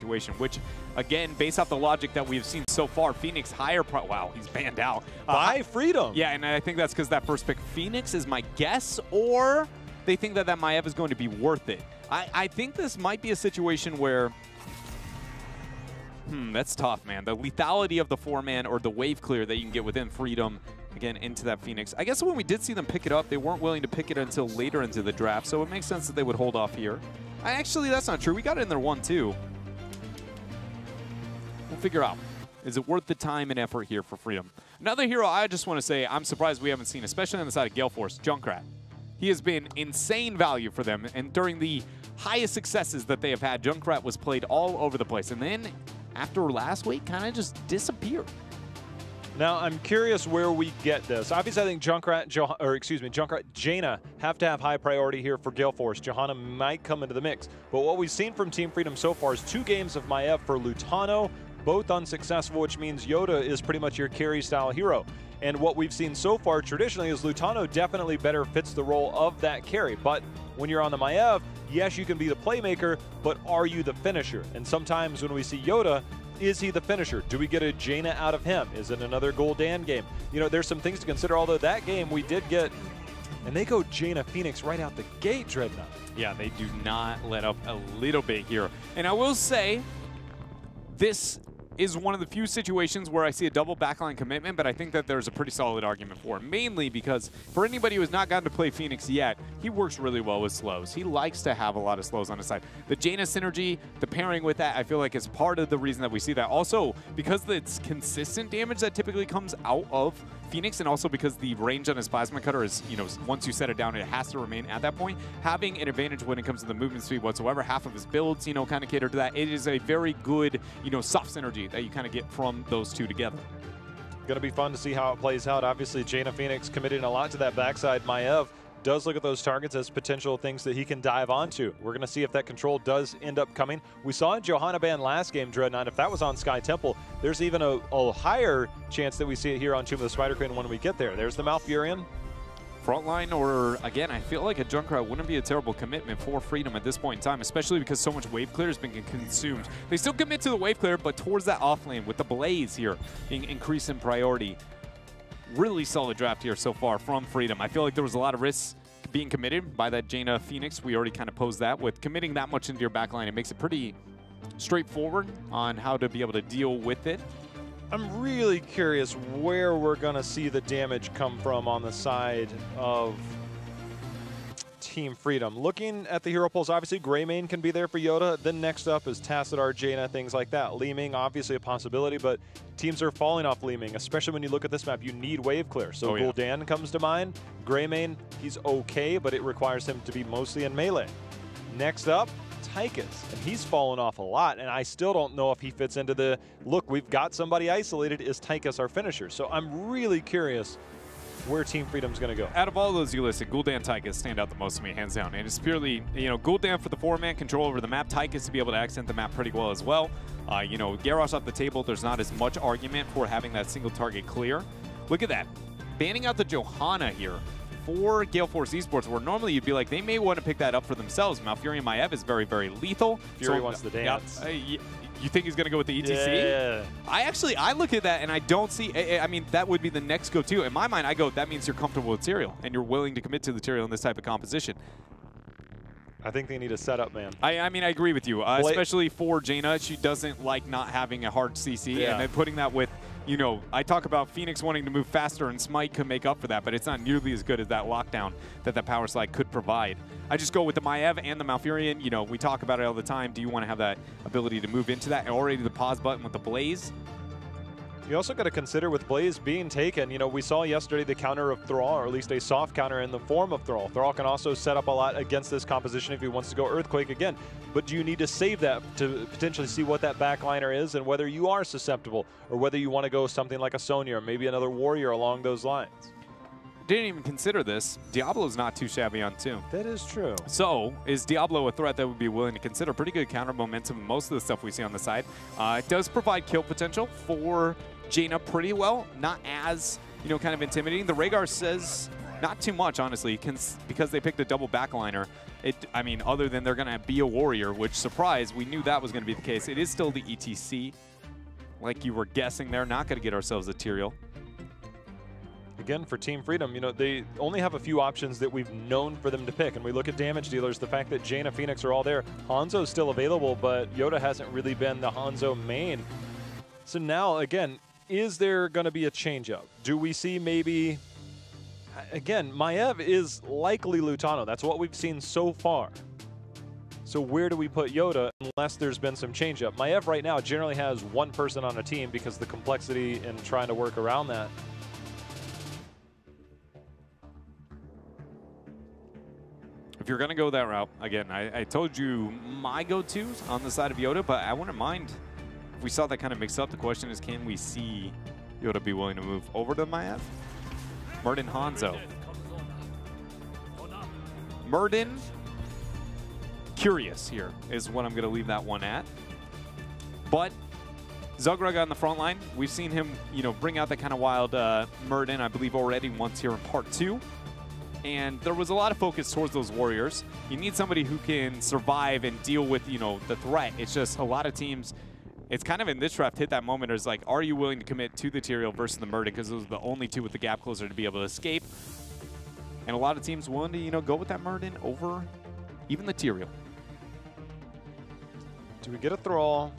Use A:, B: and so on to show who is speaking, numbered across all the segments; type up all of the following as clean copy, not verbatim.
A: situation, which, again, based off the logic that we've seen so far, Phoenix higher wow, he's banned out.
B: By Freedom.
A: Yeah, and I think that's because that first pick, Phoenix, is my guess, or they think that that Maiev is going to be worth it. I think this might be a situation where, that's tough, man. The lethality of the 4-man or the wave clear that you can get within Freedom, again, into that Phoenix. I guess when we did see them pick it up, they weren't willing to pick it until later into the draft, so it makes sense that they would hold off here. Actually, that's not true. We got it in there 1-2. We'll figure out. Is it worth the time and effort here for Freedom? Another hero I just want to say I'm surprised we haven't seen, especially on the side of Gale Force, Junkrat. He has been insane value for them, and during the highest successes that they have had, Junkrat was played all over the place. And then, after last week, kind of just disappeared.
B: Now, I'm curious where we get this. Obviously, I think Junkrat, Jaina have to have high priority here for Gale Force. Johanna might come into the mix. But what we've seen from Team Freedom so far is 2 games of Maiev for Lutano, both unsuccessful, which means Yoda is pretty much your carry-style hero. And what we've seen so far traditionally is Lutano definitely better fits the role of that carry. But when you're on the Maiev, yes, you can be the playmaker, but are you the finisher? And sometimes when we see Yoda, is he the finisher? Do we get a Jaina out of him? Is it another Gul'dan game? You know, there's some things to consider, although that game we did get, and they go Jaina Phoenix right out the gate, Dreadnought.
A: Yeah, they do not let up a little bit here. And I will say, this is one of the few situations where I see a double backline commitment, but I think that there's a pretty solid argument for it. Mainly because for anybody who has not gotten to play Phoenix yet, he works really well with slows. He likes to have a lot of slows on his side. The Jaina synergy, the pairing with that, I feel like is part of the reason that we see that. Also, because it's consistent damage that typically comes out of Phoenix, and also because the range on his plasma cutter is, you know, once you set it down, it has to remain at that point. Having an advantage when it comes to the movement speed whatsoever, half of his builds, you know, kind of cater to that. It is a very good, you know, soft synergy that you kind of get from those two together.
B: Going to be fun to see how it plays out. Obviously, Jaina Phoenix committing a lot to that backside. Maiev does look at those targets as potential things that he can dive onto. We're going to see if that control does end up coming. We saw in Johanna ban last game, Dreadnought. If that was on Sky Temple, there's even a higher chance that we see it here on Tomb of the Spider Queen when we get there. There's the Malfurion.
A: Frontline, or again, I feel like a Junkrat wouldn't be a terrible commitment for Freedom at this point in time, especially because so much wave clear has been consumed. They still commit to the wave clear, but towards that off lane with the Blaze here being increased in priority. Really solid draft here so far from Freedom. I feel like there was a lot of risks being committed by that Jaina Phoenix. We already kind of posed that. With committing that much into your backline, it makes it pretty straightforward on how to be able to deal with it.
B: I'm really curious where we're going to see the damage come from on the side of Team Freedom. Looking at the hero pulls, obviously Greymane can be there for Yoda. Then next up is Tassadar, Jaina, things like that. Leeming, obviously a possibility, but teams are falling off Leeming, especially when you look at this map. You need wave clear. So Gul'dan comes to mind. Greymane, he's okay, but it requires him to be mostly in melee. Next up, Tychus, and he's fallen off a lot, and I still don't know if he fits into the, look, we've got somebody isolated, is Tychus our finisher? So I'm really curious where Team Freedom's going to go.
A: Out of all those you listed, Gul'dan, Tychus stand out the most to me, hands down. And it's purely, you know, Gul'dan for the 4-man control over the map, Tychus to be able to accent the map pretty well as well. You know, Garrosh off the table, there's not as much argument for having that single target clear. Look at that. Banning out the Johanna here for Gale Force Esports, where normally you'd be like, they may want to pick that up for themselves. Malfurion Maiev is very, very lethal.
B: Fury wants the dance.
A: You think he's going to go with the ETC?
B: Yeah.
A: I look at that and I don't see, I mean, that would be the next go-to. In my mind, I go, that means you're comfortable with Tyrael and you're willing to commit to the Tyrael in this type of composition.
B: I think they need a setup, man.
A: I mean, I agree with you, especially for Jaina. She doesn't like not having a hard CC, and then putting that with, you know, I talk about Phoenix wanting to move faster, and Smite could make up for that, but it's not nearly as good as that lockdown that that power slide could provide. I just go with the Maiev and the Malfurion. You know, we talk about it all the time. Do you want to have that ability to move into that? And already the pause button with the Blaze.
B: You also got to consider with Blaze being taken, you know, we saw yesterday the counter of Thrall, or at least a soft counter in the form of Thrall. Thrall can also set up a lot against this composition if he wants to go Earthquake again. But do you need to save that to potentially see what that backliner is and whether you are susceptible, or whether you want to go something like a Sonya or maybe another Warrior along those lines?
A: Didn't even consider this. Diablo's not too shabby on 2.
B: That is true.
A: So, is Diablo a threat that would be willing to consider? Pretty good counter momentum in most of the stuff we see on the side. It does provide kill potential for Jaina pretty well. Not as, you know, kind of intimidating. The Rhaegar says Not too much, honestly, because they picked a double backliner. I mean, other than they're going to be a warrior, which, surprise, we knew that was going to be the case. It is still the ETC, like you were guessing there. Not going to get ourselves a Tyrael.
B: Again, for Team Freedom, you know, they only have a few options that we've known for them to pick. And we look at damage dealers, the fact that Jaina, Phoenix are all there. Hanzo's still available, but Yoda hasn't really been the Hanzo main. So now, again, is there going to be a change-up? Do we see maybe... Again, Maiev is likely Lutano. That's what we've seen so far. So where do we put Yoda unless there's been some change-up? Maiev right now generally has one person on a team because of the complexity in trying to work around that.
A: If you're going to go that route, again, I told you my go-tos on the side of Yoda, but I wouldn't mind if we saw that kind of mix up. The question is, can we see Yoda be willing to move over to Maiev? Murden, Hanzo. Murden, curious here is what I'm going to leave that one at. But Zugrug on the front line, we've seen him, you know, bring out that kind of wild Murden, I believe, already once here in part 2. And there was a lot of focus towards those warriors. You need somebody who can survive and deal with, you know, the threat. It's just a lot of teams, it's kind of in this draft hit that moment. It's like, are you willing to commit to the Tyrael versus the Murden? Because those are the only two with the gap closer to be able to escape. And a lot of teams willing to, you know, go with that Murden over even the Tyrael.
B: Do we get a Thrall?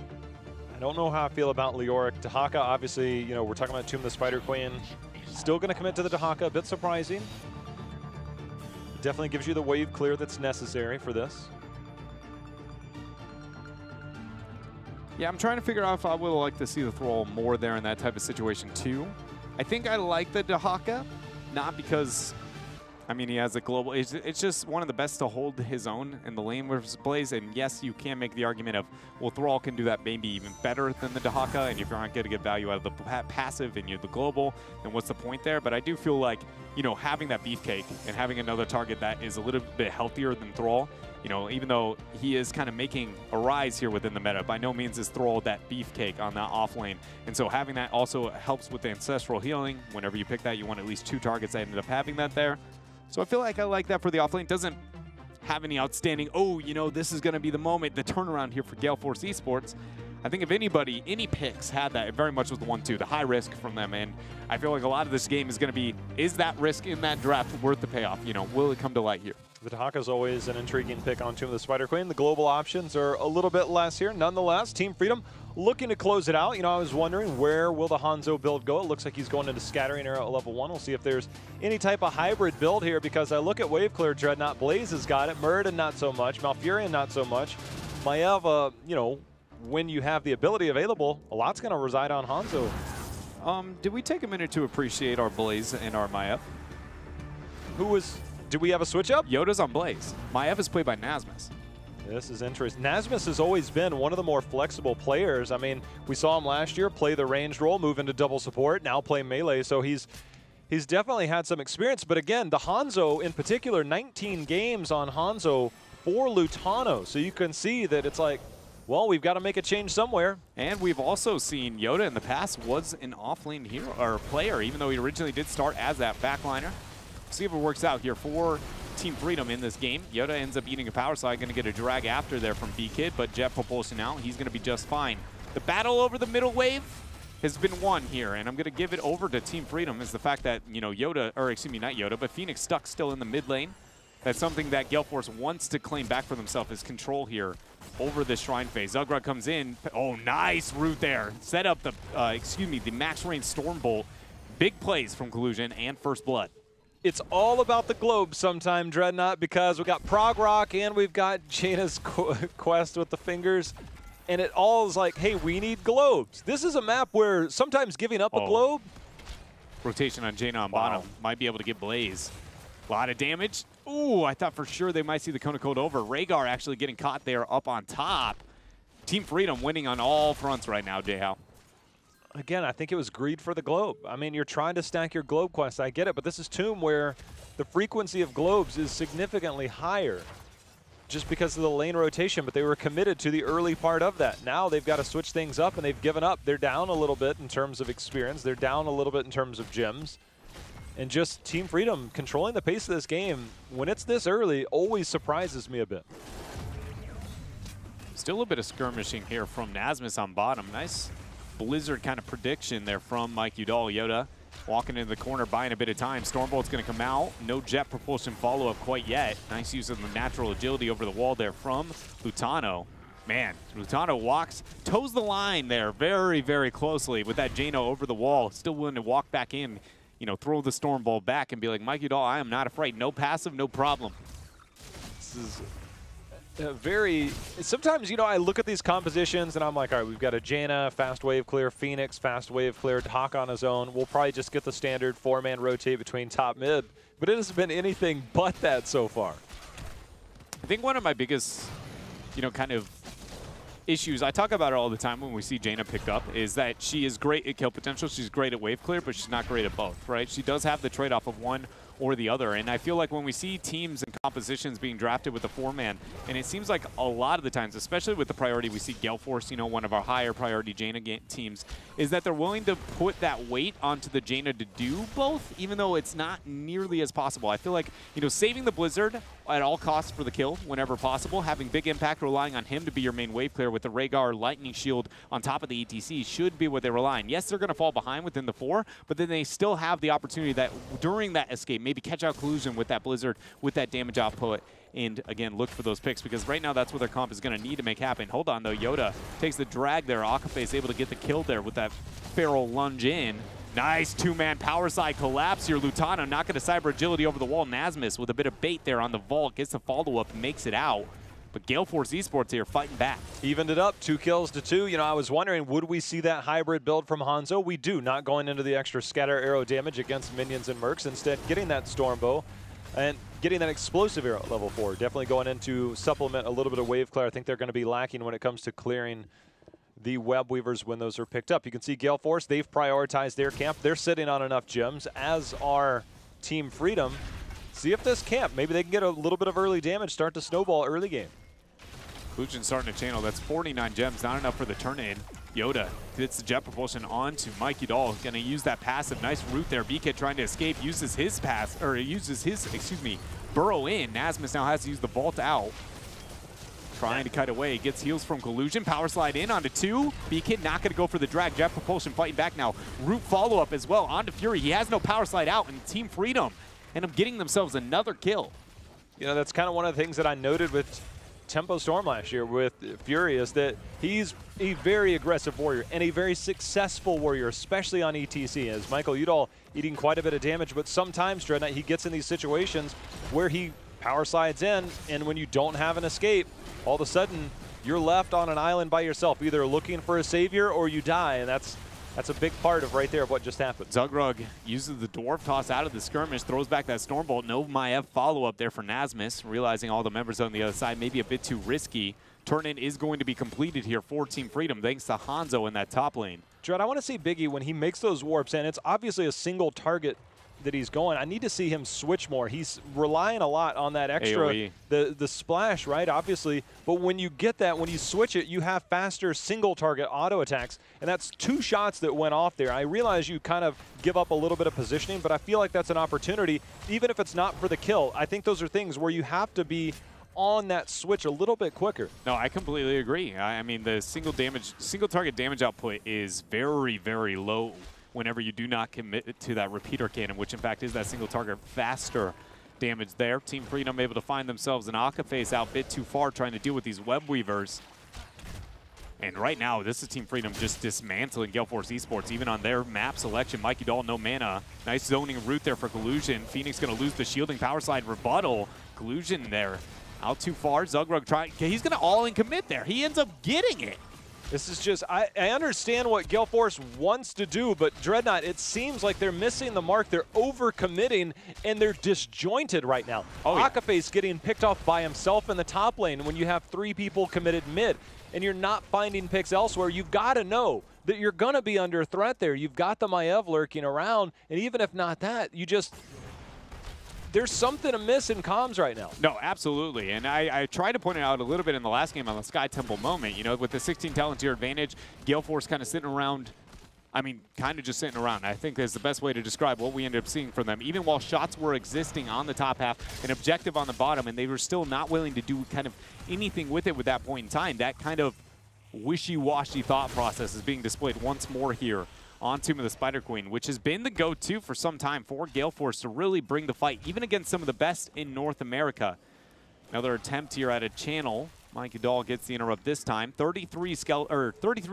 B: I don't know how I feel about Leoric. Dahaka, obviously, you know, we're talking about Tomb of the Spider Queen. Still going to commit to the Dahaka, a bit surprising. Definitely gives you the wave clear that's necessary for this.
A: Yeah, I'm trying to figure out if I would like to see the Thrall more there in that type of situation too. I think I like the Dahaka, not because, I mean, he has a global, it's just one of the best to hold his own in the lane versus Blaze. And yes, you can make the argument of, well, Thrall can do that maybe even better than the Dahaka, and if you're not going to get value out of the passive and you're the global, then what's the point there? But I do feel like, you know, having that beefcake and having another target that is a little bit healthier than Thrall, you know, even though he is kind of making a rise here within the meta, by no means is Thrall that beefcake on that off lane. And so having that also helps with the ancestral healing. Whenever you pick that, you want at least 2 targets that ended up having that there. So I feel like I like that for the off lane. Doesn't have any outstanding, oh, you know, this is going to be the moment, the turnaround here for Gale Force Esports. I think if anybody, any picks had that, it very much was the 1-2, the high risk from them. And I feel like a lot of this game is going to be, is that risk in that draft worth the payoff? You know, will it come to light here?
B: The Dahaka is always an intriguing pick on Tomb of the Spider Queen. The global options are a little bit less here. Nonetheless, Team Freedom looking to close it out. You know, I was wondering, where will the Hanzo build go? It looks like he's going into Scattering Arrow at level 1. We'll see if there's any type of hybrid build here, because I look at Wave Clear Dreadnought. Blaze has got it. Murden not so much. Malfurion not so much. Maiev, you know, when you have the ability available, a lot's going to reside on Hanzo.
A: Did we take a minute to appreciate our Blaze and our Maiev?
B: Do we have a switch up?
A: Yoda's on Blaze. Maiev is played by Nasmus.
B: This is interesting. Nasmus has always been one of the more flexible players. I mean, we saw him last year play the ranged role, move into double support, now play melee. So he's definitely had some experience. But again, the Hanzo in particular, 19 games on Hanzo for Lutano. So you can see that it's like, well, we've got to make a change somewhere.
A: And we've also seen Yoda in the past was an off-lane hero or player, even though he originally did start as that backliner. See if it works out here for Team Freedom in this game. Yoda ends up eating a power slide, going to get a drag after there from B-Kid, but Jet Propulsion out. He's going to be just fine. The battle over the middle wave has been won here, and I'm going to give it over to Team Freedom is the fact that, you know, Yoda, or excuse me, not Yoda, but Phoenix stuck still in the mid lane. That's something that Gale Force wants to claim back for themselves, is control here over this Shrine phase. Zugrug comes in. Oh, nice route there. Set up the, the max range Stormbolt. Big plays from Collusion and First Blood.
B: It's all about the globe sometime, Dreadnought, because we got Prog Rock and we've got Jaina's quest with the fingers. And it all is like, hey, we need globes. This is a map where sometimes giving up a globe.
A: Rotation on Jaina on bottom. Might be able to get Blaze. A lot of damage. Ooh, I thought for sure they might see the Kona Code over. Rhaegar actually getting caught there up on top. Team Freedom winning on all fronts right now, J-How.
B: Again, I think it was greed for the globe. I mean, you're trying to stack your globe quest. I get it, but this is Tomb where the frequency of globes is significantly higher just because of the lane rotation, but they were committed to the early part of that. Now they've got to switch things up, and they've given up. They're down a little bit in terms of experience. They're down a little bit in terms of gems. And just Team Freedom controlling the pace of this game, when it's this early, always surprises me a bit.
A: Still a bit of skirmishing here from Nasmus on bottom. Nice Blizzard kind of prediction there from Mike Udall. Yoda walking into the corner, buying a bit of time. Stormbolt's going to come out. No jet propulsion follow-up quite yet. Nice use of the natural agility over the wall there from Lutano. Man, Lutano toes the line there very, very closely with that Jano over the wall. Still willing to walk back in, you know, throw the Stormbolt back and be like, Mike Udall, I am not afraid. No passive, no problem.
B: This is sometimes, you know, I look at these compositions and I'm like, all right, we've got a Jaina, fast wave clear, Phoenix, fast wave clear, Hawk on his own. We'll probably just get the standard 4-man rotate between top mid, but it hasn't been anything but that so far.
A: I think one of my biggest, you know, kind of issues, I talk about it all the time when we see Jaina picked up, is that she is great at kill potential, she's great at wave clear, but she's not great at both, right? She does have the trade-off of one or the other, and I feel like when we see teams and compositions being drafted with the 4-man, and it seems like a lot of the times, especially with the priority we see Gale Force, you know, one of our higher priority Jaina teams, is that they're willing to put that weight onto the Jaina to do both, even though it's not nearly as possible. I feel like, you know, saving the Blizzard at all costs for the kill whenever possible, having big impact, relying on him to be your main wave clear with the Rhaegar Lightning Shield on top of the ETC should be what they rely on. Yes, they're going to fall behind within the 4, but then they still have the opportunity that during that escape, maybe catch out collusion with that Blizzard, with that damage output, and again, look for those picks, because right now that's what their comp is going to need to make happen. Hold on, though. Yoda takes the drag there. Akafe is able to get the kill there with that feral lunge in. Nice two-man power side collapse here. Lutano not going to cyber agility over the wall. Nasmus with a bit of bait there on the vault. Gets the follow-up, makes it out. But Gale Force Esports here fighting back.
B: Evened it up, 2 kills to 2. You know, I was wondering, would we see that hybrid build from Hanzo? We do, not going into the extra scatter arrow damage against minions and mercs. Instead, getting that Stormbow and getting that explosive arrow at level 4. Definitely going in to supplement a little bit of wave clear. I think they're going to be lacking when it comes to clearing the web weavers when those are picked up. You can see Gale Force, they've prioritized their camp. They're sitting on enough gems, as are Team Freedom. See if this camp, maybe they can get a little bit of early damage, start to snowball early game.
A: Collusion starting to channel. That's 49 gems, not enough for the turn-in. Yoda gets the jet propulsion onto Mike Udall. Going to use that passive. Nice route there. BK trying to escape. Uses his burrow in. Nasmus now has to use the vault out. Trying to cut away. Gets heals from Collusion. Power slide in onto 2. BK not going to go for the drag. Jet propulsion fighting back now. Root follow-up as well onto Fury. He has no power slide out, and Team Freedom end up getting themselves another kill.
B: You know, that's kind of one of the things that I noted with Tempo Storm last year with Fury, is that he's a very aggressive warrior and a very successful warrior, especially on ETC, as Michael Udall eating quite a bit of damage, but sometimes, Dreadnought, he gets in these situations where he power slides in, and when you don't have an escape, all of a sudden you're left on an island by yourself, either looking for a savior or you die, and that's a big part of right there of what just happened.
A: Zugrug uses the Dwarf Toss out of the skirmish, throws back that Stormbolt. No Maiev follow-up there for Nasmus, realizing all the members on the other side may be a bit too risky. Turn-in is going to be completed here for Team Freedom, thanks to Hanzo in that top lane.
B: Dread, I want to see Biggie when he makes those warps, and it's obviously a single target that he's going. I need to see him switch more. He's relying a lot on that extra,
A: AOE.
B: the splash, right, obviously. But when you get that, when you switch it, you have faster single target auto attacks. And that's 2 shots that went off there. I realize you kind of give up a little bit of positioning, but I feel like that's an opportunity, even if it's not for the kill. I think those are things where you have to be on that switch a little bit quicker.
A: No, I completely agree. I mean, the single target damage output is very, very low whenever you do not commit to that repeater cannon, which in fact is that single target faster damage there. Team Freedom able to find themselves an Akaphase out a bit too far trying to deal with these web weavers. And right now, this is Team Freedom just dismantling Gale Force Esports, even on their map selection. Mike Udall, no mana. Nice zoning route there for Collusion. Phoenix going to lose the shielding power slide rebuttal. Collusion there out too far. Zugrug trying, he's going to all-in commit there. He ends up getting it.
B: This is just, I understand what Gale Force wants to do, but Dreadnought, it seems like they're missing the mark. They're over-committing, and they're disjointed right now. Akaface getting picked off by himself in the top lane when you have 3 people committed mid, and you're not finding picks elsewhere. You've got to know that you're going to be under threat there. You've got the Maiev lurking around, and even if not that, you just... There's something amiss in comms right now.
A: No, absolutely. And I tried to point it out a little bit in the last game on the Sky Temple moment. You know, with the 16 talent tier advantage, Gale Force kind of sitting around I mean, kind of just sitting around. I think that's the best way to describe what we ended up seeing from them. Even while shots were existing on the top half, an objective on the bottom, and they were still not willing to do kind of anything with it with that point in time. That kind of wishy-washy thought process is being displayed once more here on Tomb of the Spider Queen, which has been the go-to for some time for Gale Force to really bring the fight, even against some of the best in North America. Another attempt here at a channel. Mikey Dahl gets the interrupt this time. 33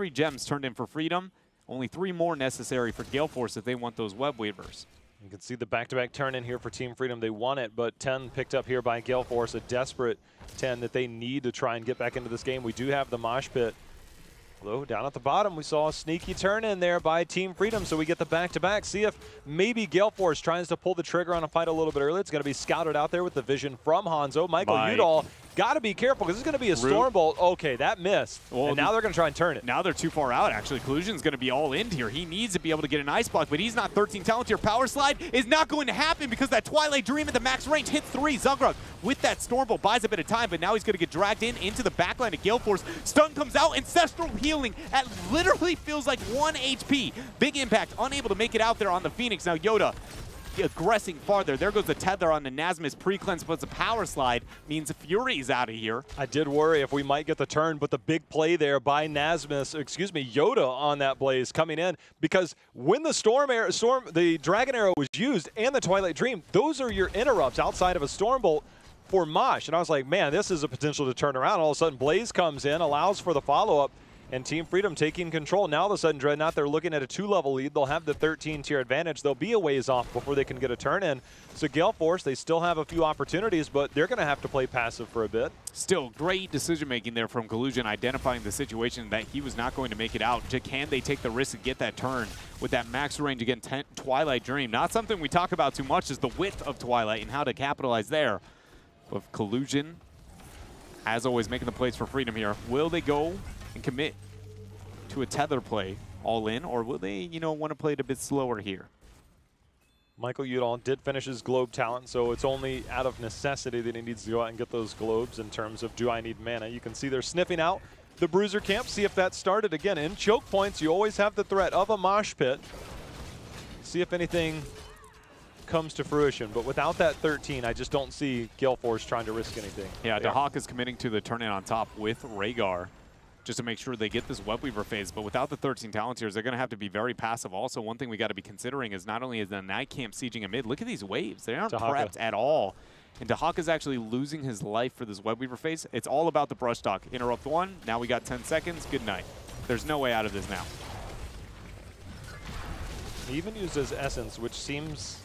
A: gems turned in for Freedom. Only 3 more necessary for Gale Force if they want those web weavers.
B: You can see the back-to-back turn in here for Team Freedom. They won it, but 10 picked up here by Gale Force, a desperate 10 that they need to try and get back into this game. We do have the mosh pit. Although down at the bottom, we saw a sneaky turn in there by Team Freedom, so we get the back-to-back. See if maybe Gale Force tries to pull the trigger on a fight a little bit early. It's going to be scouted out there with the vision from Hanzo. Michael Udall, got to be careful because it's going to be a storm bolt. Okay, that missed. Well, and now they're going to try and turn it.
A: Now they're too far out, actually. Collusion's going to be all in here. He needs to be able to get an ice block, but he's not 13 talent here. Power slide is not going to happen because that Twilight Dream at the max range hits 3. Zungrug with that storm bolt buys a bit of time, but now he's going to get dragged into the backline of Gale Force. Stun comes out, Ancestral Healing at literally feels like 1 HP. Big impact, unable to make it out there on the Phoenix. Now Yoda aggressing farther. There goes the tether on the Nasmus. Pre-cleanse puts a power slide. Means Fury's out of here.
B: I did worry if we might get the turn, but the big play there by Yoda on that Blaze coming in, because when the the Dragon Arrow was used and the Twilight Dream, those are your interrupts outside of a Storm Bolt for Mosh. And I was like, man, this is a potential to turn around. All of a sudden, Blaze comes in, allows for the follow-up, and Team Freedom taking control. Now all of a sudden, Dreadnought, they're looking at a 2-level lead. They'll have the 13-tier advantage. They'll be a ways off before they can get a turn in. So Gale Force, they still have a few opportunities, but they're going to have to play passive for a bit.
A: Still, great decision-making there from Collusion, identifying the situation that he was not going to make it out. Can they take the risk and get that turn with that max range against Twilight Dream? Not something we talk about too much is the width of Twilight and how to capitalize there. But Collusion, as always, making the plays for Freedom here. Will they go and commit to a tether play all in, or will they, want to play it a bit slower here?
B: Michael Udall did finish his globe talent, so it's only out of necessity that he needs to go out and get those globes in terms of, do I need mana? You can see they're sniffing out the Bruiser camp, see if that started again. In choke points, you always have the threat of a mosh pit. See if anything comes to fruition, but without that 13, I just don't see Gale Force trying to risk anything.
A: Yeah, Dahak is committing to the turn-in on top with Rhaegar, just to make sure they get this Webweaver phase. But without the 13 Talonteers, they're going to have to be very passive. Also, one thing we got to be considering is not only is the Night Camp sieging a mid, look at these waves. They aren't prepped at all. And Dahak is actually losing his life for this Webweaver phase. It's all about the brush stock. Interrupt 1, now we got 10 seconds, good night. There's no way out of this now.
B: He even uses Essence, which seems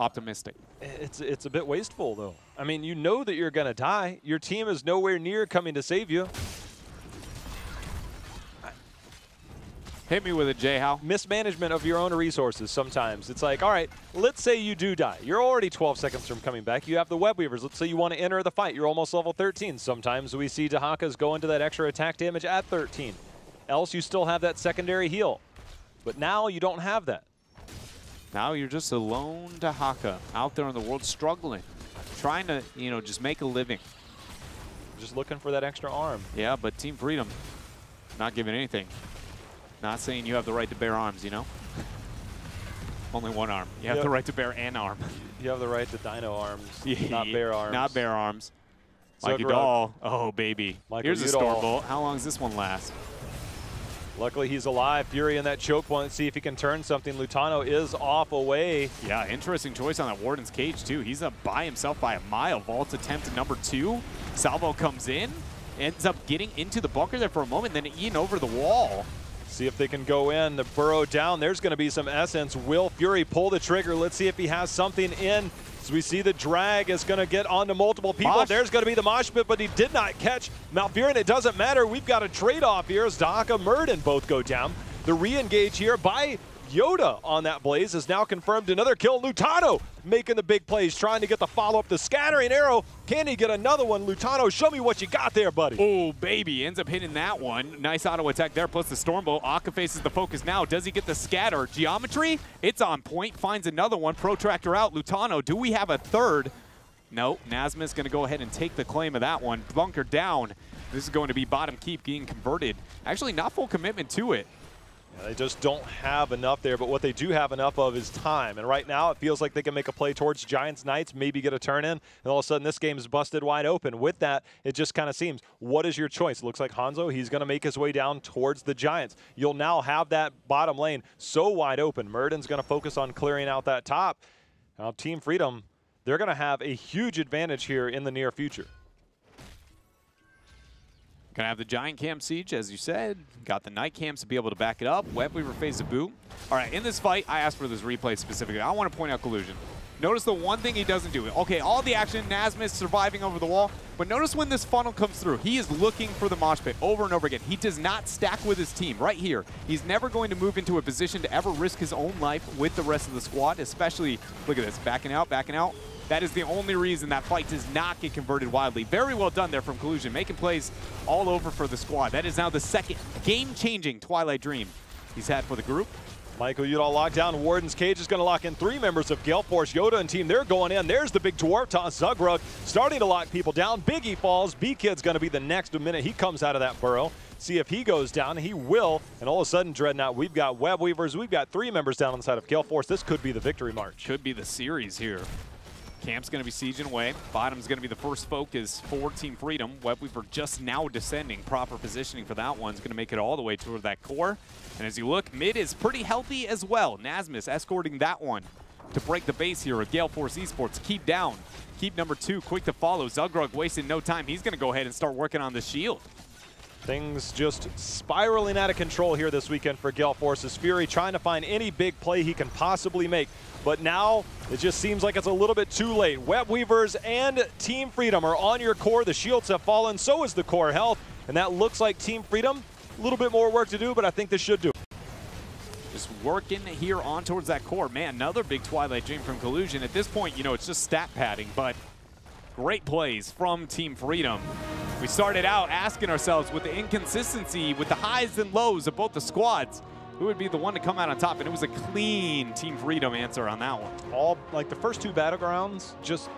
A: optimistic.
B: It's a bit wasteful, though. I mean, you know that you're going to die. Your team is nowhere near coming to save you.
A: Hit me with it, Jay-How.
B: Mismanagement of your own resources sometimes. It's like, all right, let's say you do die. You're already 12 seconds from coming back. You have the Web Weavers. Let's say you want to enter the fight. You're almost level 13. Sometimes we see Dahakas go into that extra attack damage at 13. Else you still have that secondary heal. But now you don't have that.
A: Now you're just a lone Dahaka out there in the world struggling, trying to, just make a living.
B: Just looking for that extra arm.
A: Yeah, but Team Freedom not giving anything. Not saying you have the right to bear arms, Only one arm. You have the right to bear an arm.
B: You have the right to dino arms, not bear arms.
A: Not bear arms. Mikey Dahl. Oh, baby. Here's a Storm Bolt. How long does this one last?
B: Luckily, he's alive. Fury in that choke point. See if he can turn something. Lutano is off away.
A: Yeah, interesting choice on that Warden's Cage, too. He's up by himself by a mile. Vault's attempt at number 2. Salvo comes in. Ends up getting into the bunker there for a moment, then Ian over the wall.
B: See if they can go in, the burrow down. There's going to be some Essence. Will Fury pull the trigger? Let's see if he has something in. As we see the drag is going to get onto multiple people.
A: Mosh.
B: There's going to be the mosh pit, but he did not catch Malfurion. It doesn't matter. We've got a trade-off here as Dahaka Murden both go down. The re-engage here by Yoda on that Blaze is now confirmed. Another kill. Lutano making the big plays, trying to get the follow-up. The scattering arrow. Can he get another one? Lutano, show me what you got there, buddy.
A: Oh, baby. Ends up hitting that one. Nice auto attack there, plus the Storm Bolt. Akka faces the focus now. Does he get the scatter? Geometry? It's on point. Finds another one. Protractor out. Lutano, do we have a third? Nope. Nasmus going to go ahead and take the claim of that one. Bunker down. This is going to be bottom keep being converted. Actually, not full commitment to it.
B: They just don't have enough there, but what they do have enough of is time. And right now, it feels like they can make a play towards Giants Knights, maybe get a turn in, and all of a sudden this game is busted wide open. With that, it just kind of seems, what is your choice? It looks like Hanzo, he's going to make his way down towards the Giants. You'll now have that bottom lane so wide open. Murden's going to focus on clearing out that top. Now, Team Freedom, they're going to have a huge advantage here in the near future.
A: Gonna have the Giant Camp Siege, as you said. Got the Night Camps to be able to back it up. Webweaver phase of boot. All right, in this fight, I asked for this replay specifically. I want to point out Collusion. Notice the one thing he doesn't do. Okay, all the action, Nasmus surviving over the wall, but notice when this funnel comes through, he is looking for the mosh pit over and over again. He does not stack with his team right here. He's never going to move into a position to ever risk his own life with the rest of the squad, especially, look at this, backing out, backing out. That is the only reason that fight does not get converted wildly. Very well done there from Collusion, making plays all over for the squad. That is now the second game-changing Twilight Dream he's had for the group.
B: Michael Udall locked down. Warden's Cage is going to lock in 3 members of Gale Force. Yoda and team, they're going in. There's the big dwarf toss. Zugrug starting to lock people down. Biggie falls. B-Kid's going to be the next minute he comes out of that burrow. See if he goes down. He will. And all of a sudden, Dreadnought, we've got Web Weavers. We've got 3 members down on the side of Gale Force. This could be the victory march.
A: Could be the series here. Camp's going to be sieging away. Bottom's going to be the first focus for Team Freedom. Webweaver just now descending. Proper positioning for that one's going to make it all the way toward that core. And as you look, mid is pretty healthy as well. Nasmus escorting that one to break the base here at Gale Force Esports. Keep down. Keep number 2 quick to follow. Zugrug wasting no time. He's going to go ahead and start working on the shield.
B: Things just spiraling out of control here this weekend for Gale Force's Fury, trying to find any big play he can possibly make. But now it just seems like it's a little bit too late. Web Weavers and Team Freedom are on your core. The shields have fallen, so is the core health. And that looks like Team Freedom, a little bit more work to do, but I think this should do it.
A: Just working here on towards that core. Man, another big Twilight Dream from Collusion. At this point, you know, it's just stat padding, but great plays from Team Freedom. We started out asking ourselves, with the inconsistency, with the highs and lows of both the squads, who would be the one to come out on top? And it was a clean Team Freedom answer on that one.
B: All, like the first 2 battlegrounds, just,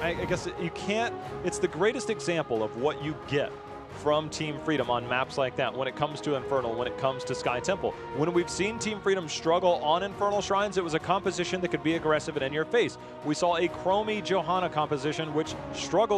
B: I guess you can't, it's the greatest example of what you get from Team Freedom on maps like that when it comes to Infernal, when it comes to Sky Temple. When we've seen Team Freedom struggle on Infernal Shrines, it was a composition that could be aggressive and in your face. We saw a Chromie Johanna composition which struggled